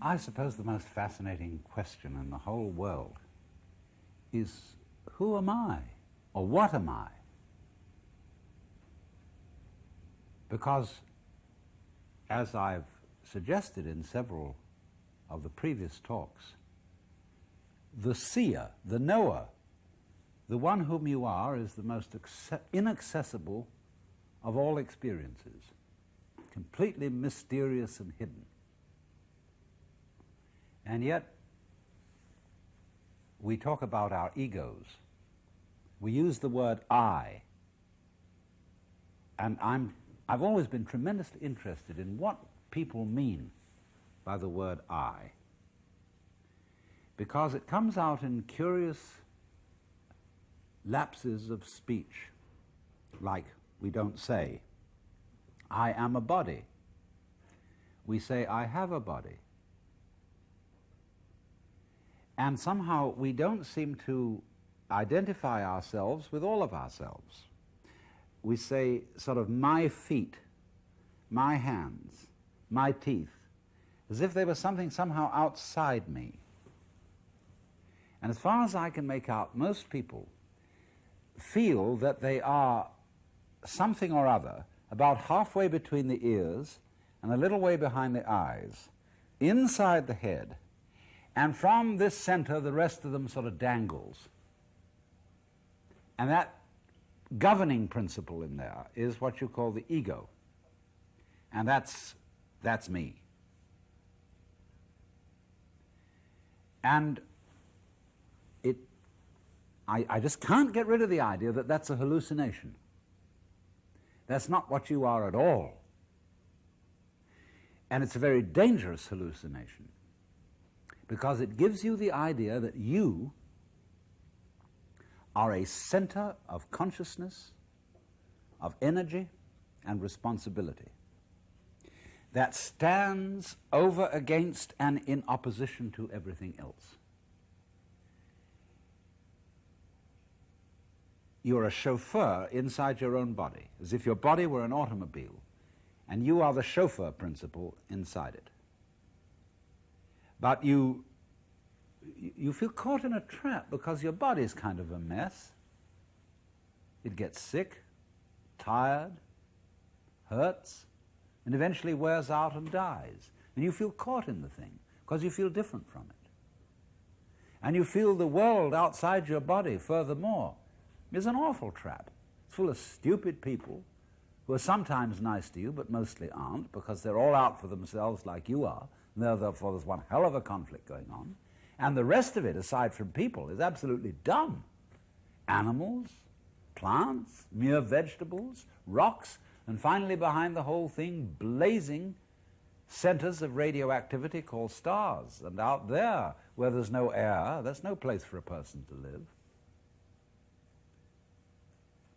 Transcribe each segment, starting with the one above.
I suppose the most fascinating question in the whole world is, who am I, or what am I? Because, as I've suggested in several of the previous talks, the seer, the knower, the one whom you are is the most inaccessible of all experiences, completely mysterious and hidden. And yet, we talk about our egos. We use the word I. And I've always been tremendously interested in what people mean by the word I, because it comes out in curious lapses of speech, like we don't say, I am a body. We say, I have a body. And somehow we don't seem to identify ourselves with all of ourselves. We say sort of my feet, my hands, my teeth, as if they were something somehow outside me. And as far as I can make out, most people feel that they are something or other about halfway between the ears and a little way behind the eyes, inside the head, and from this center the rest of them sort of dangles. And that governing principle in there is what you call the ego. And that's me. And I just can't get rid of the idea that that's a hallucination. That's not what you are at all. And it's a very dangerous hallucination, because it gives you the idea that you are a center of consciousness, of energy and responsibility that stands over against and in opposition to everything else. You're a chauffeur inside your own body, as if your body were an automobile, and you are the chauffeur principle inside it. But you feel caught in a trap because your body's kind of a mess. It gets sick, tired, hurts, and eventually wears out and dies. And you feel caught in the thing because you feel different from it. And you feel the world outside your body, furthermore, is an awful trap. It's full of stupid people who are sometimes nice to you, but mostly aren't, because they're all out for themselves like you are, and therefore there's one hell of a conflict going on. And the rest of it, aside from people, is absolutely dumb. Animals, plants, mere vegetables, rocks, and finally behind the whole thing, blazing centers of radioactivity called stars. And out there, where there's no air, there's no place for a person to live.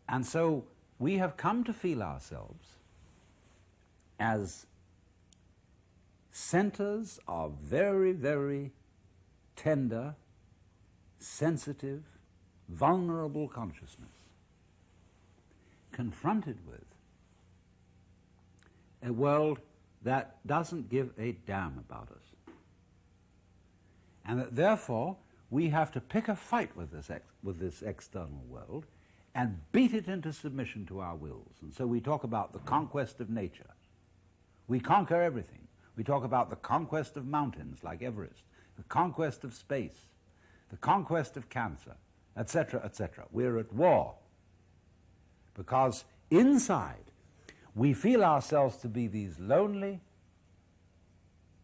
And so we have come to feel ourselves as centers of very, very tender, sensitive, vulnerable consciousness, confronted with a world that doesn't give a damn about us. And that therefore we have to pick a fight with this external world and beat it into submission to our wills. And so we talk about the conquest of nature. We conquer everything. We talk about the conquest of mountains like Everest, the conquest of space, the conquest of cancer, etc., etc. We're at war because inside we feel ourselves to be these lonely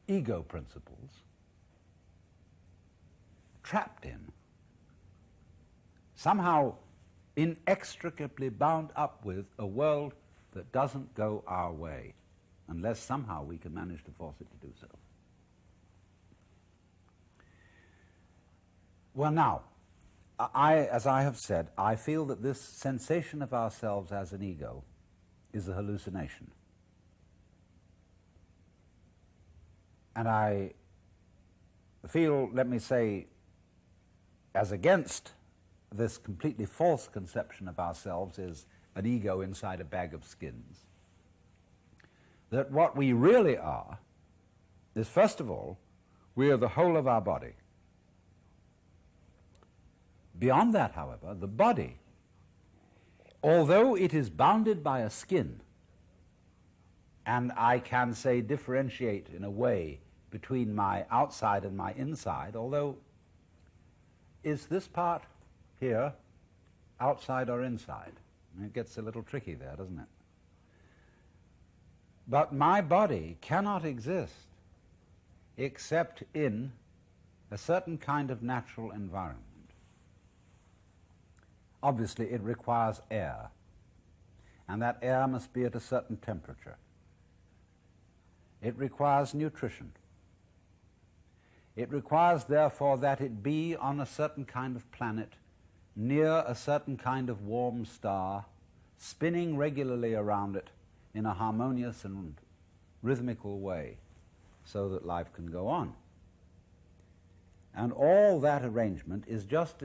ego principles trapped in, somehow inextricably bound up with a world that doesn't go our way, unless somehow we can manage to force it to do so. Well, now, as I have said, I feel that this sensation of ourselves as an ego is a hallucination. And I feel, let me say, as against this completely false conception of ourselves as an ego inside a bag of skins, that what we really are is, first of all, We are the whole of our body. Beyond that, however, the body, although it is bounded by a skin, and I can say differentiate in a way between my outside and my inside, although is this part here outside or inside? It gets a little tricky there, doesn't it? But my body cannot exist except in a certain kind of natural environment. Obviously, it requires air, and that air must be at a certain temperature. It requires nutrition. It requires, therefore, that it be on a certain kind of planet, near a certain kind of warm star, spinning regularly around it in a harmonious and rhythmical way, so that life can go on. And all that arrangement is just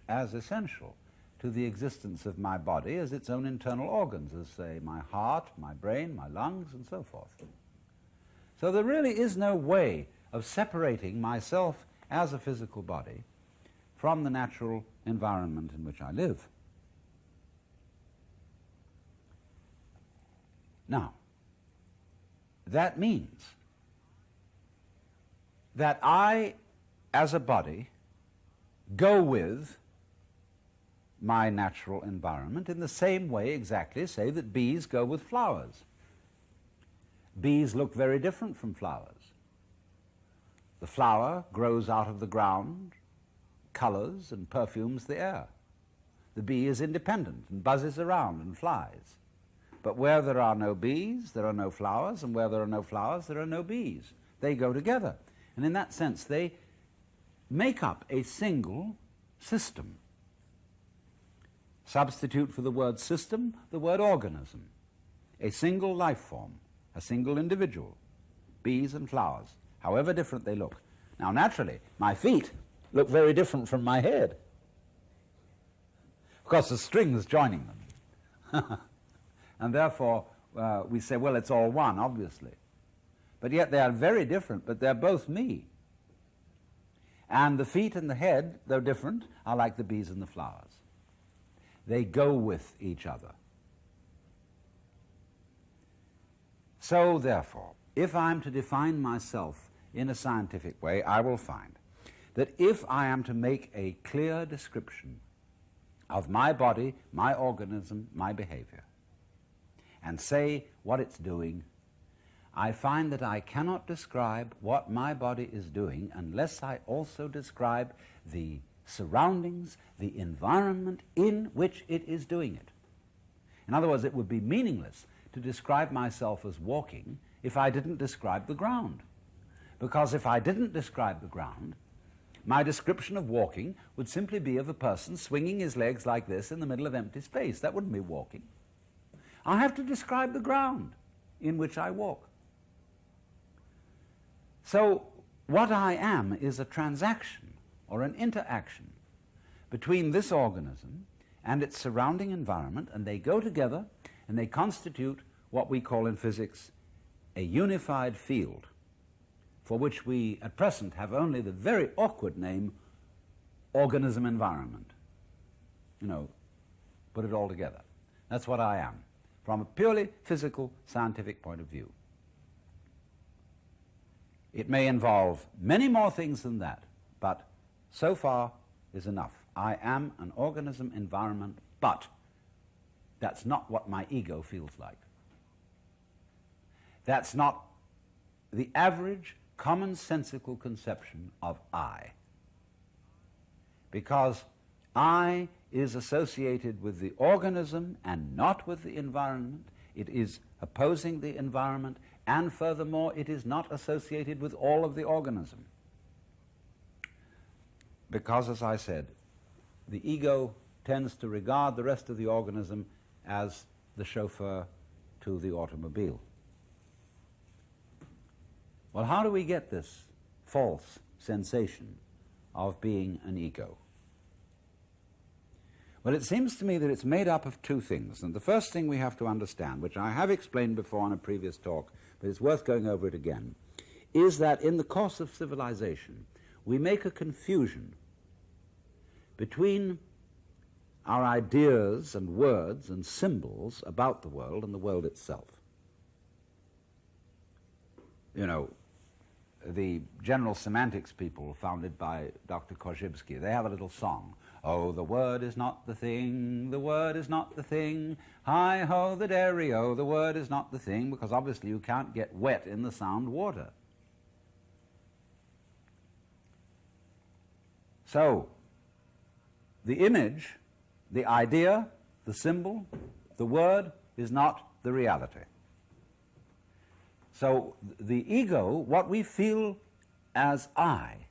as essential to the existence of my body as its own internal organs, as, say, my heart, my brain, my lungs, and so forth. So there really is no way of separating myself as a physical body from the natural environment in which I live. Now, that means that I, as a body, go with my natural environment in the same way exactly, say, that bees go with flowers. Bees look very different from flowers. The flower grows out of the ground, colors and perfumes the air. The bee is independent and buzzes around and flies. But where there are no bees, there are no flowers, and where there are no flowers, there are no bees. They go together. And in that sense, they make up a single system. Substitute for the word system the word organism. A single life form, a single individual, bees and flowers, however different they look. Now, naturally, my feet look very different from my head, because the strings joining them. And therefore, we say, well, it's all one, obviously. But yet they are very different, but they're both me. And the feet and the head, though different, are like the bees and the flowers. They go with each other. So, therefore, if I'm to define myself in a scientific way, I will find that if I am to make a clear description of my body, my organism, my behavior, and say what it's doing, I find that I cannot describe what my body is doing unless I also describe the surroundings, the environment in which it is doing it. In other words, it would be meaningless to describe myself as walking if I didn't describe the ground. Because if I didn't describe the ground, my description of walking would simply be of a person swinging his legs like this in the middle of empty space. That wouldn't be walking. I have to describe the ground in which I walk. So what I am is a transaction or an interaction between this organism and its surrounding environment, and they go together and they constitute what we call in physics a unified field, for which we at present have only the very awkward name organism environment. You know, put it all together. That's what I am, from a purely physical, scientific point of view. It may involve many more things than that, but so far is enough. I am an organism environment, but that's not what my ego feels like. That's not the average commonsensical conception of I. Because I is associated with the organism and not with the environment. It is opposing the environment, and furthermore, it is not associated with all of the organism. Because, as I said, the ego tends to regard the rest of the organism as the chauffeur to the automobile. Well, how do we get this false sensation of being an ego? Well, it seems to me that it's made up of two things. And the first thing we have to understand, which I have explained before on a previous talk, but it's worth going over it again, is that in the course of civilization, we make a confusion between our ideas and words and symbols about the world and the world itself. You know, the general semantics people founded by Dr. Korzybski, they have a little song. Oh, the word is not the thing, the word is not the thing, hi-ho the dairy-o, the word is not the thing, because obviously you can't get wet in the sound water. So, the image, the idea, the symbol, the word is not the reality. So the ego, what we feel as I,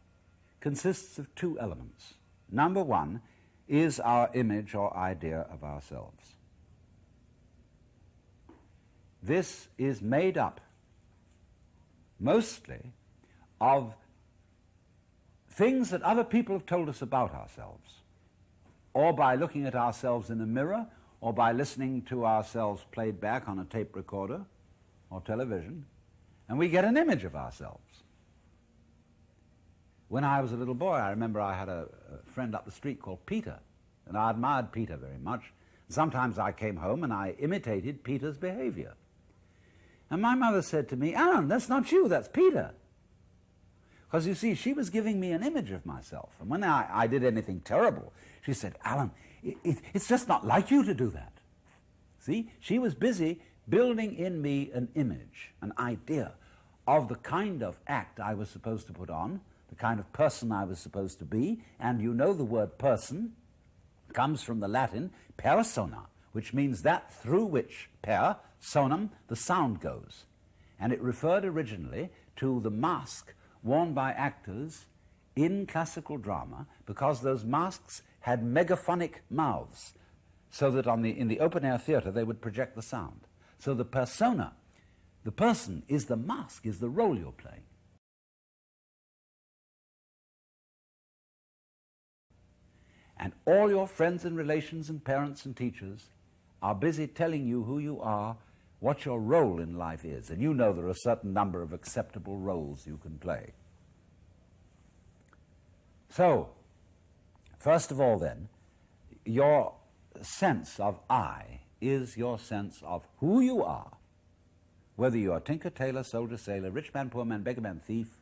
consists of two elements. Number one is our image or idea of ourselves. This is made up mostly of things that other people have told us about ourselves, or by looking at ourselves in a mirror, or by listening to ourselves played back on a tape recorder or television, and we get an image of ourselves. When I was a little boy, I remember I had a friend up the street called Peter, and I admired Peter very much. Sometimes I came home and I imitated Peter's behavior. And my mother said to me, "Alan, that's not you, that's Peter." Because you see, she was giving me an image of myself. And when I did anything terrible, she said, "Alan, it's just not like you to do that." See, she was busy building in me an image, an idea of the kind of act I was supposed to put on, the kind of person I was supposed to be. And you know the word person comes from the Latin persona, which means that through which, per, sonum, the sound goes. And it referred originally to the mask worn by actors in classical drama, because those masks had megaphonic mouths, so that in the open-air theatre they would project the sound. So the persona, the person, is the mask, is the role you're playing. And all your friends and relations and parents and teachers are busy telling you who you are, what your role in life is. And you know there are a certain number of acceptable roles you can play. So, first of all then, your sense of I is your sense of who you are, whether you're a tinker, tailor, soldier, sailor, rich man, poor man, beggar man, thief,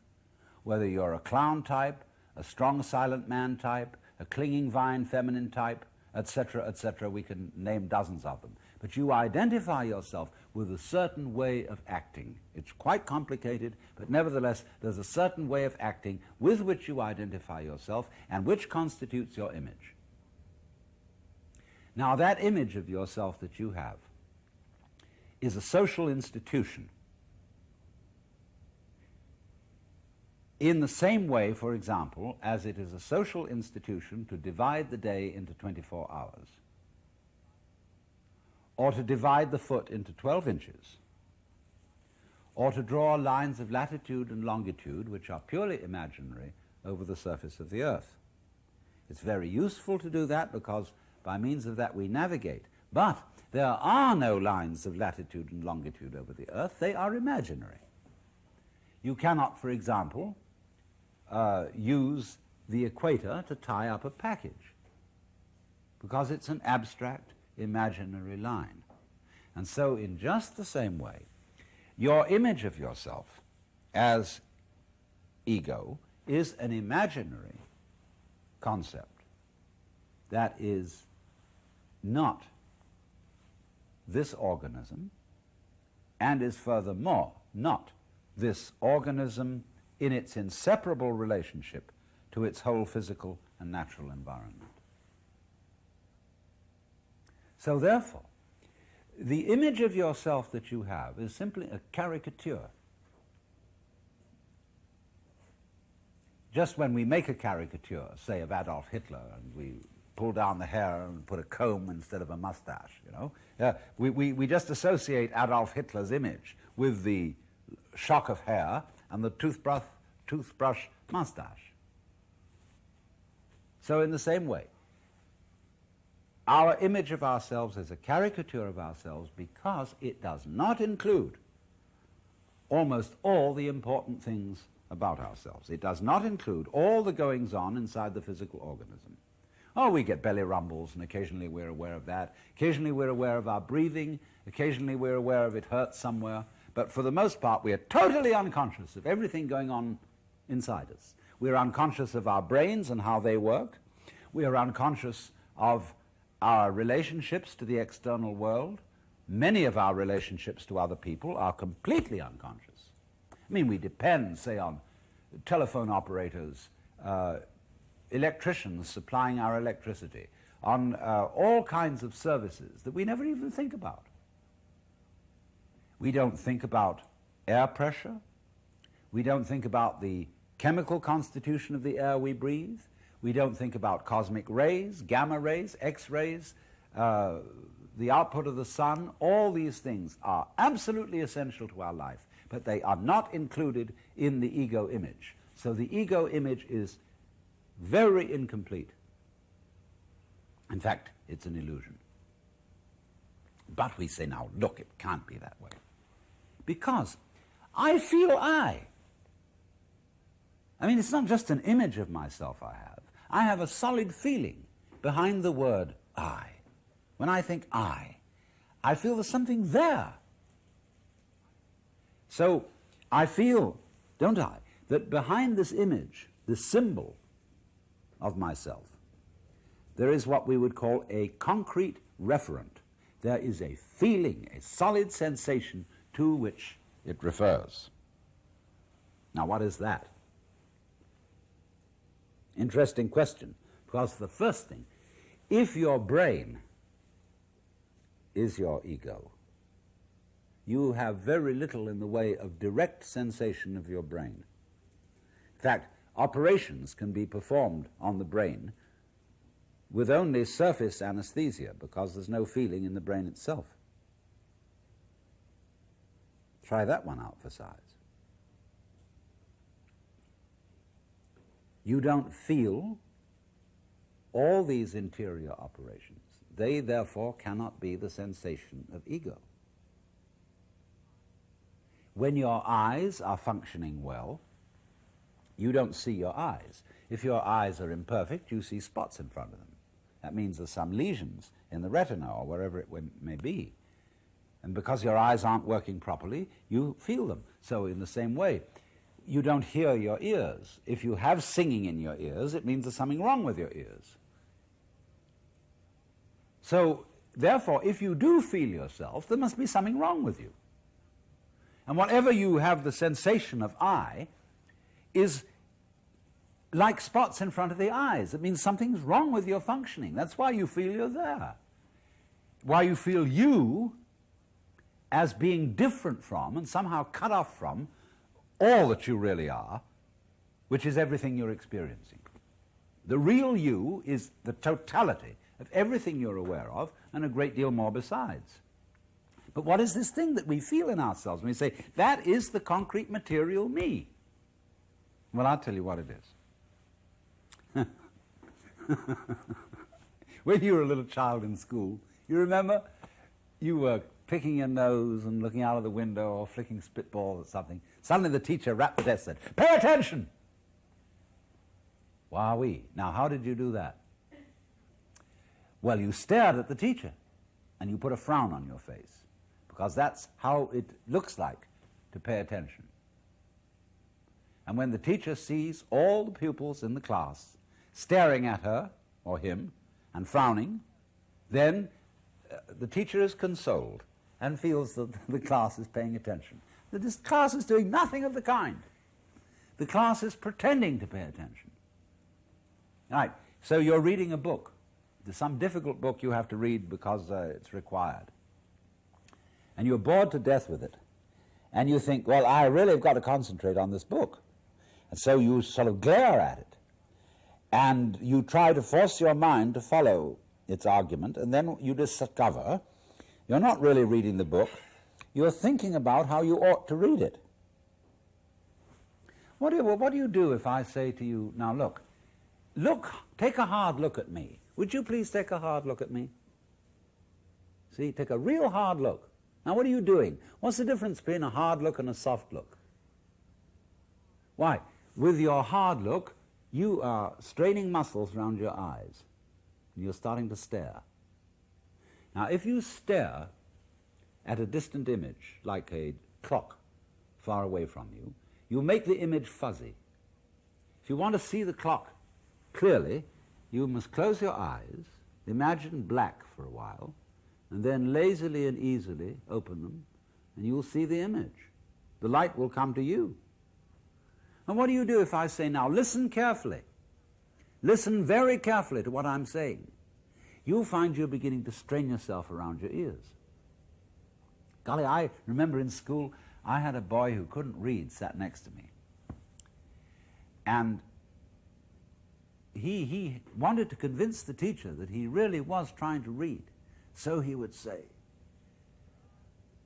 whether you're a clown type, a strong, silent man type, a clinging vine, feminine type, etc., etc. We can name dozens of them. But you identify yourself with a certain way of acting. It's quite complicated, but nevertheless, there's a certain way of acting with which you identify yourself and which constitutes your image. Now, that image of yourself that you have is a social institution. In the same way, for example, as it is a social institution to divide the day into 24 hours, or to divide the foot into 12 inches, or to draw lines of latitude and longitude, which are purely imaginary, over the surface of the earth. It's very useful to do that, because by means of that we navigate. But there are no lines of latitude and longitude over the earth. They are imaginary. You cannot, for example, use the equator to tie up a package, because it's an abstract, imaginary line. And so in just the same way, your image of yourself as ego is an imaginary concept that is not this organism, and is furthermore not this organism in its inseparable relationship to its whole physical and natural environment. So therefore, the image of yourself that you have is simply a caricature. Just when we make a caricature, say of Adolf Hitler, and we pull down the hair and put a comb instead of a mustache, you know, we just associate Adolf Hitler's image with the shock of hair and the toothbrush mustache. So in the same way, our image of ourselves is a caricature of ourselves because it does not include almost all the important things about ourselves. It does not include all the goings-on inside the physical organism. Oh, we get belly rumbles, and occasionally we're aware of that. Occasionally we're aware of our breathing. Occasionally we're aware of it hurts somewhere. But for the most part, we are totally unconscious of everything going on inside us. We're unconscious of our brains and how they work. We are unconscious of our relationships to the external world. Many of our relationships to other people are completely unconscious. I mean, we depend, say, on telephone operators, electricians supplying our electricity, on all kinds of services that we never even think about. We don't think about air pressure. We don't think about the chemical constitution of the air we breathe. We don't think about cosmic rays, gamma rays, X-rays, the output of the sun. All these things are absolutely essential to our life, but they are not included in the ego image. So the ego image is very incomplete. In fact, it's an illusion. But we say, now, look, it can't be that way. Because I feel I. I mean, it's not just an image of myself I have. I have a solid feeling behind the word I. When I think I feel there's something there. So I feel, don't I, that behind this image, this symbol of myself, there is what we would call a concrete referent. There is a feeling, a solid sensation to which it refers. Now, what is that? Interesting question, because the first thing, if your brain is your ego, you have very little in the way of direct sensation of your brain. In fact, operations can be performed on the brain with only surface anesthesia because there's no feeling in the brain itself. Try that one out for size. You don't feel all these interior operations. They, therefore, cannot be the sensation of ego. When your eyes are functioning well, you don't see your eyes. If your eyes are imperfect, you see spots in front of them. That means there's some lesions in the retina or wherever it may be. And because your eyes aren't working properly, you feel them. So in the same way, you don't hear your ears. If you have singing in your ears, it means there's something wrong with your ears. So, therefore, if you do feel yourself, there must be something wrong with you. And whatever you have the sensation of I is like spots in front of the eyes. It means something's wrong with your functioning. That's why you feel you're there. Why you feel you as being different from and somehow cut off from all that you really are, which is everything you're experiencing. The real you is the totality of everything you're aware of and a great deal more besides. But what is this thing that we feel in ourselves when we say, that is the concrete material me? Well, I'll tell you what it is. When you were a little child in school, you remember you were picking your nose and looking out of the window or flicking spitballs at something. Suddenly the teacher rapped the desk and said, "Pay attention!" Wowee. Now, how did you do that? Well, you stared at the teacher and you put a frown on your face because that's how it looks like to pay attention. And when the teacher sees all the pupils in the class staring at her or him and frowning, then the teacher is consoled and feels that the class is paying attention. That this class is doing nothing of the kind. The class is pretending to pay attention. Right, so you're reading a book. There's some difficult book you have to read because it's required. And you're bored to death with it. And you think, well, I really have got to concentrate on this book. And so you sort of glare at it. And you try to force your mind to follow its argument, and then you discover you're not really reading the book, you're thinking about how you ought to read it. What do you do if I say to you, now look, take a hard look at me. Would you please take a hard look at me? See, take a real hard look. Now what are you doing? What's the difference between a hard look and a soft look? Why? With your hard look, you are straining muscles around your eyes. And you're starting to stare. Now if you stare at a distant image, like a clock far away from you, you make the image fuzzy. If you want to see the clock clearly, you must close your eyes, imagine black for a while, and then lazily and easily open them, and you'll see the image. The light will come to you. And what do you do if I say, now listen carefully, listen very carefully to what I'm saying? You'll find you're beginning to strain yourself around your ears. Golly, I remember in school, I had a boy who couldn't read sat next to me. And he wanted to convince the teacher that he really was trying to read. So he would say,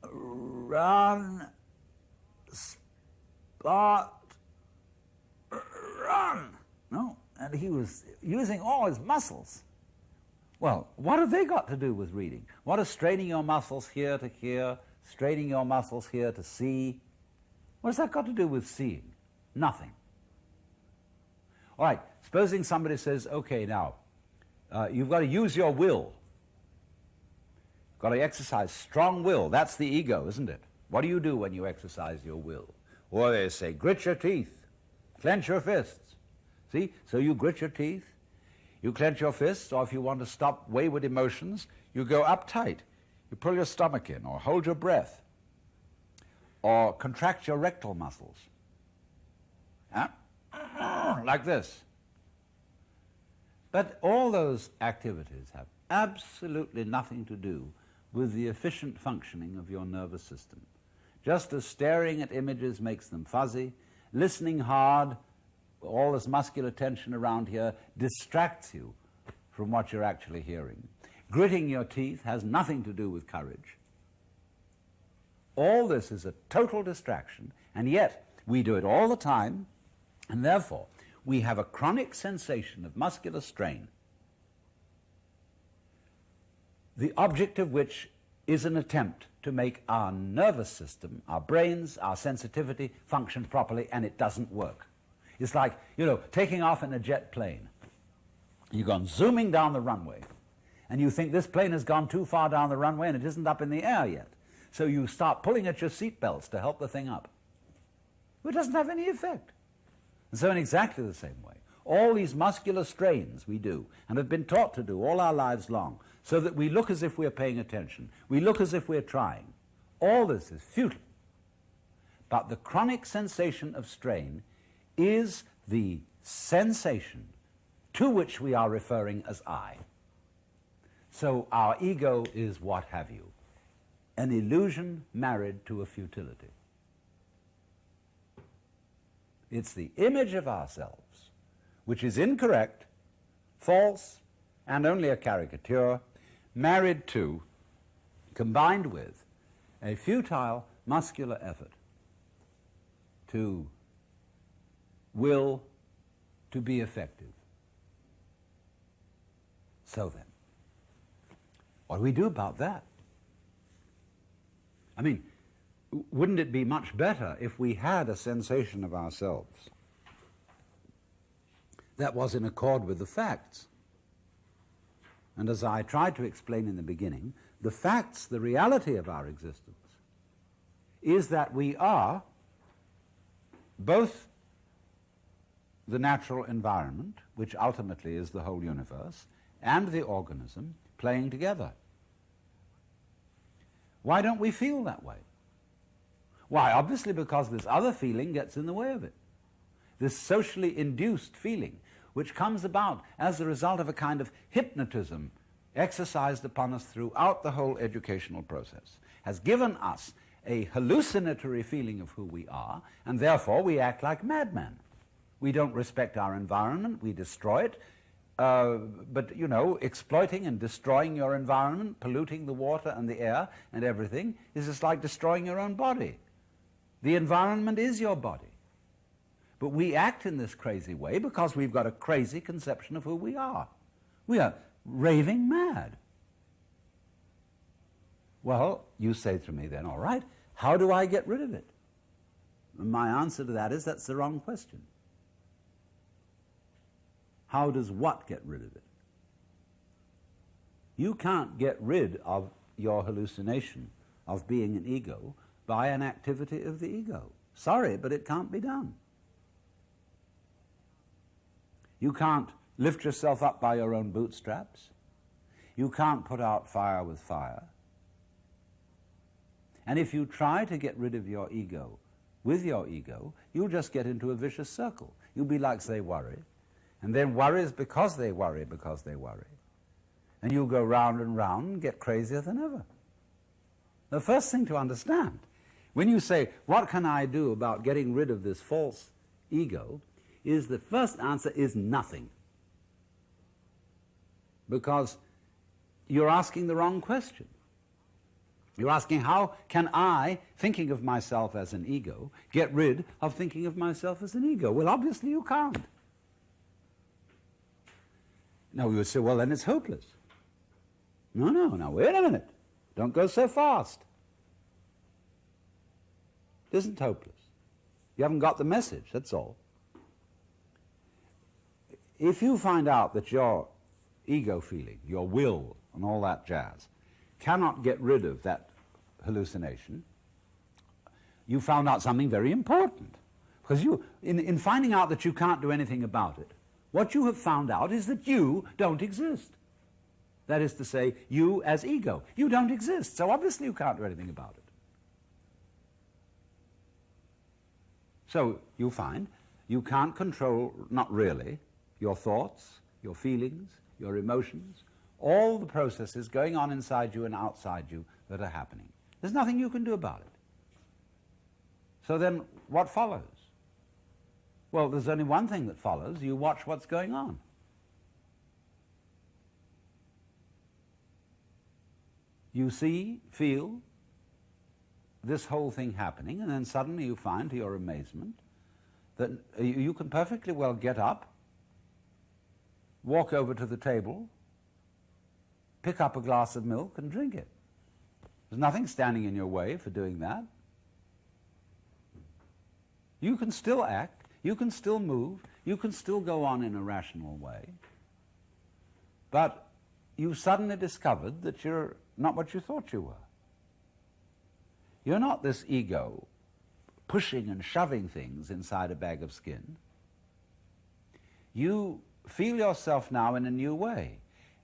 run, spot, run. No, and he was using all his muscles. Well, what have they got to do with reading? What is straining your muscles here to hear, straining your muscles here to see? What has that got to do with seeing? Nothing. All right, supposing somebody says, okay, now, you've got to use your will. You've got to exercise strong will. That's the ego, isn't it? What do you do when you exercise your will? Or they say, grit your teeth, clench your fists. See, so you grit your teeth, you clench your fists, or if you want to stop wayward emotions, you go uptight. You pull your stomach in, or hold your breath, or contract your rectal muscles. Huh? Like this. But all those activities have absolutely nothing to do with the efficient functioning of your nervous system. Just as staring at images makes them fuzzy, listening hard, all this muscular tension around here distracts you from what you're actually hearing. Gritting your teeth has nothing to do with courage. All this is a total distraction, and yet we do it all the time, and therefore we have a chronic sensation of muscular strain, the object of which is an attempt to make our nervous system, our brains, our sensitivity function properly, and it doesn't work. It's like, you know, taking off in a jet plane. You've gone zooming down the runway, and you think this plane has gone too far down the runway and it isn't up in the air yet. So you start pulling at your seat belts to help the thing up. It doesn't have any effect. And so in exactly the same way, all these muscular strains we do, and have been taught to do all our lives long, so that we look as if we're paying attention, we look as if we're trying. All this is futile. But the chronic sensation of strain is the sensation to which we are referring as I. So our ego is what have you, an illusion married to a futility. It's the image of ourselves, which is incorrect, false, and only a caricature, married to, combined with, a futile muscular effort to will to be effective. So then, what do we do about that? I mean, wouldn't it be much better if we had a sensation of ourselves that was in accord with the facts? And as I tried to explain in the beginning, the facts, the reality of our existence, is that we are both the natural environment, which ultimately is the whole universe, and the organism playing together. Why don't we feel that way? Why, obviously because this other feeling gets in the way of it. This socially induced feeling, which comes about as the result of a kind of hypnotism exercised upon us throughout the whole educational process, has given us a hallucinatory feeling of who we are, and therefore we act like madmen. We don't respect our environment, we destroy it, but, you know, exploiting and destroying your environment, polluting the water and the air and everything, is just like destroying your own body. The environment is your body. But we act in this crazy way because we've got a crazy conception of who we are. We are raving mad. Well, you say to me then, all right, how do I get rid of it? And my answer to that is that's the wrong question. How does what get rid of it? You can't get rid of your hallucination of being an ego by an activity of the ego. Sorry, but it can't be done. You can't lift yourself up by your own bootstraps. You can't put out fire with fire. And if you try to get rid of your ego with your ego, you'll just get into a vicious circle. You'll be like, say, worry, and then worries because they worry, and you'll go round and round and get crazier than ever. The first thing to understand, when you say, what can I do about getting rid of this false ego, is the first answer is nothing. Because you're asking the wrong question. You're asking, how can I, thinking of myself as an ego, get rid of thinking of myself as an ego? Well, obviously you can't. Now we would say, well, then it's hopeless. No, now wait a minute. Don't go so fast. It isn't hopeless. You haven't got the message, that's all. If you find out that your ego feeling, your will, and all that jazz, cannot get rid of that hallucination, you found out something very important. Because you, in finding out that you can't do anything about it, what you have found out is that you don't exist. That is to say, you as ego. You don't exist, so obviously you can't do anything about it. So you find you can't control, not really, your thoughts, your feelings, your emotions, all the processes going on inside you and outside you that are happening. There's nothing you can do about it. So then what follows? Well, there's only one thing that follows. You watch what's going on. You see, feel this whole thing happening, and then suddenly you find, to your amazement, that you can perfectly well get up, walk over to the table, pick up a glass of milk and drink it. There's nothing standing in your way for doing that. You can still act, you can still move, you can still go on in a rational way, but you suddenly discovered that you're not what you thought you were. You're not this ego pushing and shoving things inside a bag of skin. You feel yourself now in a new way,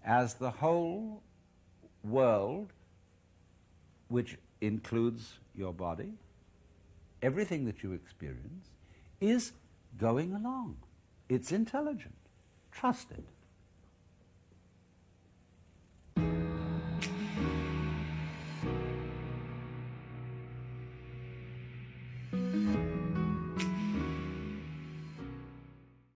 as the whole world, which includes your body, everything that you experience, is going along. It's intelligent. Trust it.